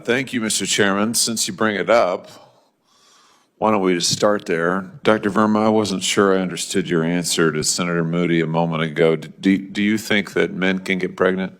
Thank you, Mr. Chairman. Since you bring it up, why don't we just start there? Dr. Verma, I wasn't sure I understood your answer to Senator Moody a moment ago. Do you think that men can get pregnant?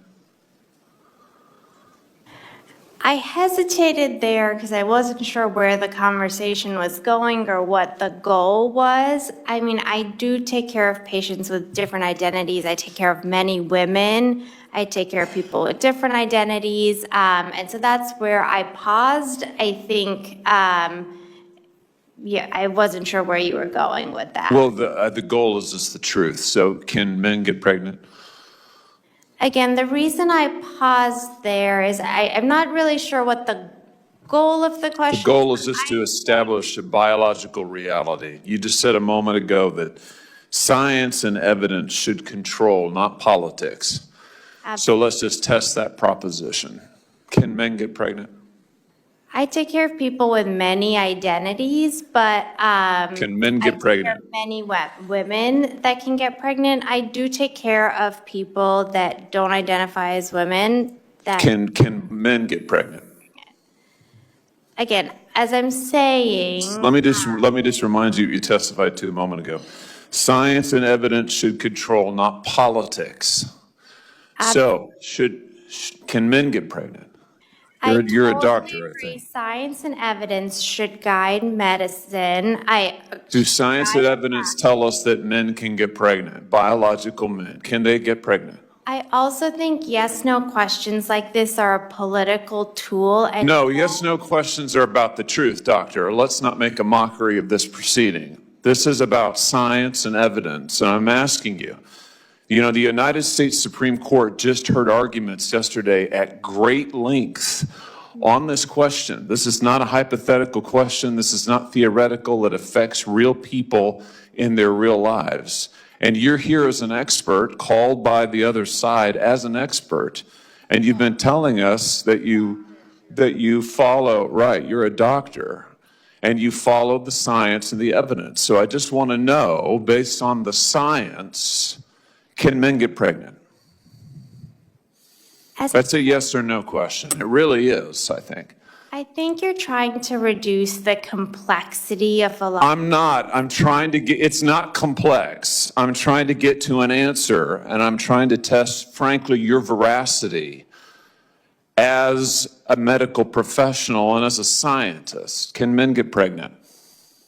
I hesitated there because I wasn't sure where the conversation was going or what the goal was. I mean, I do take care of patients with different identities. I take care of many women. I take care of people with different identities. And so that's where I paused. I think, yeah, I wasn't sure where you were going with that. Well, the goal is just the truth. So can men get pregnant? Again, the reason I paused there is I'm not really sure what the goal of the question is. The goal is just to establish a biological reality. You just said a moment ago that science and evidence should control, not politics. Absolutely. So let's just test that proposition. Can men get pregnant? I take care of people with many identities, but Can men get I take pregnant? care of many women that can get pregnant. I do take care of people that don't identify as women. That Can men get pregnant? Again, as I'm saying, Let me just remind you, you testified to a moment ago. Science and evidence should control, not politics. So can men get pregnant? You're a doctor, I think. Science and evidence should guide medicine. Do science and evidence tell us that men can get pregnant? Biological men, can they get pregnant? I also think yes/no questions like this are a political tool. And No, yes/no questions are about the truth, doctor. Let's not make a mockery of this proceeding. This is about science and evidence, and I'm asking you. You know, the United States Supreme Court just heard arguments yesterday at great length on this question. This is not a hypothetical question. This is not theoretical. It affects real people in their real lives. And you're here as an expert, called by the other side as an expert, and you've been telling us that you follow, right, you're a doctor, and you follow the science and the evidence. So I just want to know, based on the science, can men get pregnant? That's a yes or no question. It really is, I think. I think you're trying to reduce the complexity of a lot. I'm not. I'm trying to get, it's not complex. I'm trying to get to an answer, and I'm trying to test, frankly, your veracity as a medical professional and as a scientist. Can men get pregnant?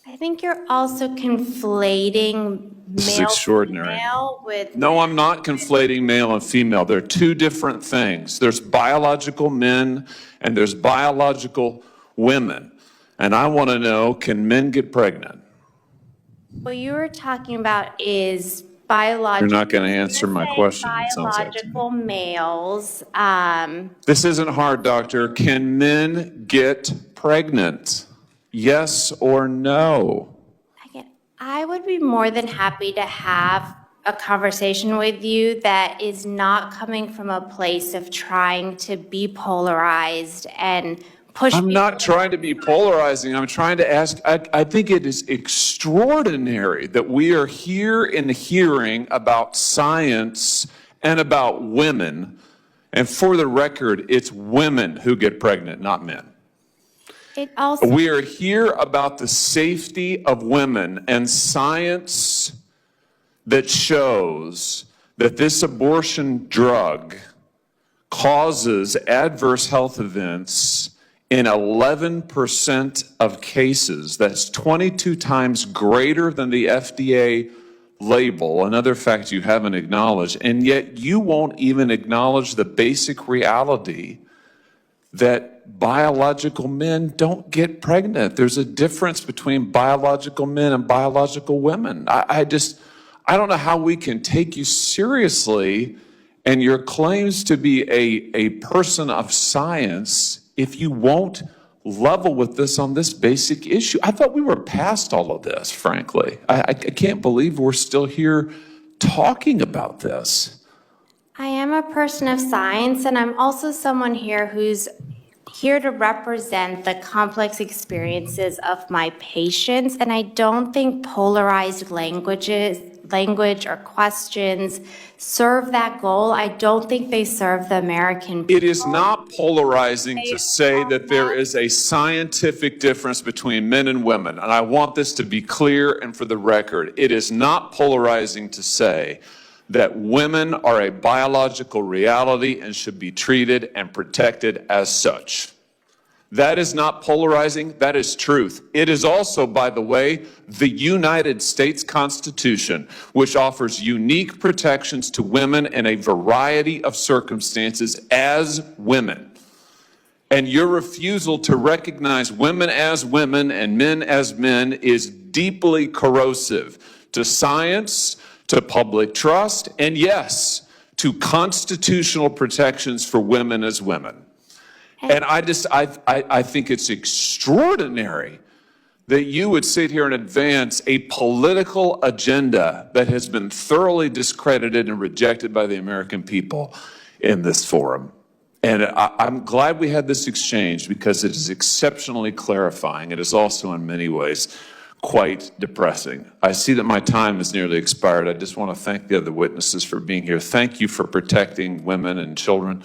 I think you're also conflating male with... No, I'm not conflating male and female. They're two different things. There's biological men and there's biological women. And I want to know, can men get pregnant? What you were talking about is biological... You're not going to answer my question. Biological males. This isn't hard, doctor. Can men get pregnant? Yes or no? Again, I would be more than happy to have a conversation with you that is not coming from a place of trying to be polarized and push. I'm not trying to be polarizing. I'm trying to ask, I think it is extraordinary that we are here in the hearing about science and about women. And for the record, it's women who get pregnant, not men. We are here about the safety of women and science that shows that this abortion drug causes adverse health events in 11% of cases. That's 22 times greater than the FDA label, another fact you haven't acknowledged, and yet you won't even acknowledge the basic reality that biological men don't get pregnant. There's a difference between biological men and biological women. I don't know how we can take you seriously and your claims to be a person of science if you won't level with this on this basic issue. I thought we were past all of this, frankly. I can't believe we're still here talking about this. I am a person of science, and I'm also someone here who's here to represent the complex experiences of my patients, and I don't think polarized language language or questions serve that goal. I don't think they serve the American people. It is not polarizing to say that there is a scientific difference between men and women. And I want this to be clear and for the record. It is not polarizing to say that women are a biological reality and should be treated and protected as such. That is not polarizing, that is truth. It is also, by the way, the United States Constitution, which offers unique protections to women in a variety of circumstances as women. And your refusal to recognize women as women and men as men is deeply corrosive to science, to public trust, and yes, to constitutional protections for women as women. And I think it's extraordinary that you would sit here and advance a political agenda that has been thoroughly discredited and rejected by the American people in this forum. And I'm glad we had this exchange because it is exceptionally clarifying. It is also in many ways quite depressing. I see that my time has nearly expired. I just want to thank the other witnesses for being here. Thank you for protecting women and children.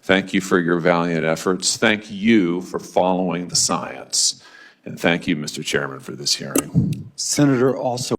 Thank you for your valiant efforts. Thank you for following the science. And thank you, Mr. Chairman, for this hearing. Senator, also